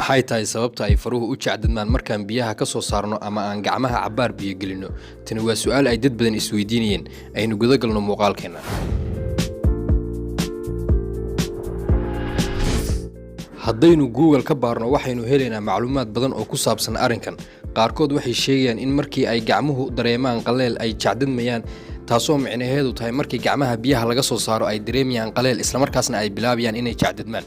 maxay tahay sababta ay faruhu u jacdadmaan markaan biyaha ka soo saarno ama aan gacmaha cabbaar biyo gelino? Tani waa su'aal ay dad badan isweydiinayeen. Aynu guda galno muuqaalkeena. haddaynu Google ka baarno waxaynu helaynaa macluumaad badan oo ku saabsan arrinkan. qaarkood waxay sheegayaan in markii ay gacmuhu dareemaan qaleel ay jacdadmayaan, taasoo micnaheedu tahay markii gacmaha biyaha laga soo saaro ay dareemayaan qaleel isla markaasna ay bilaabayaan inay jacdadmaan.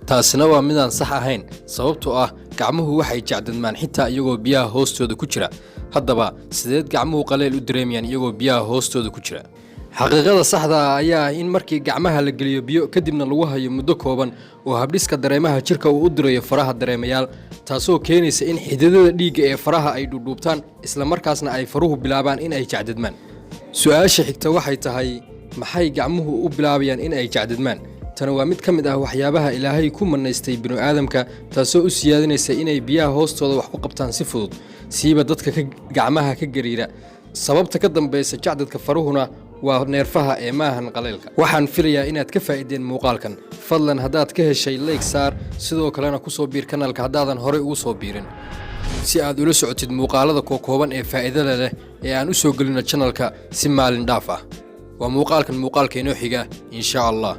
taasina waa midaan sax ahayn, sababtoo ah gacmuhu waxay jacdadmaan xitaa iyagoo biyaha hoostooda ku jira. haddaba sideed gacmuhu qaleel u dareemayaan iyagoo biyaha hoostooda ku jira? xaqiiqada saxda ah ayaa ah in markii gacmaha la geliyo biyo kadibna lagu hayo muddo kooban oo habdhiska dareemaha jirka uu u dirayo faraha dareemayaal, taasoo keenaysa in xididada dhiigga ee faraha ay dhudhuubtaan isla markaasna ay faruhu bilaabaan in ay jacdadmaan. su'aasha xigta waxay tahay, maxay gacmuhu u bilaabayaan in ay jacdadmaan? tani waa mid ka mid ah waxyaabaha Ilaahay ku manaystay bini'aadamka, taasoo u siyaadinaysa inay biyaha hoostooda wax ku qabtaan si fudud, siiba dadka gacmaha ka gariira. sababta ka dambaysa jacdadka faruhuna waa neerfaha ee maahan qaleelka. waxaan filayaa inaad ka faa'iideen muuqaalkan. fadlan haddaad ka heshay like saar, sidoo kalena ku soo biir kanaalka haddaadan horey ugu soo biirin, si aad ula socotid muuqaalada kooban ee faa'iidada leh ee aan u soo gelino channelka si maalin dhaaf ah. waa muuqaalkan muuqaalka inoo xiga insha Allah.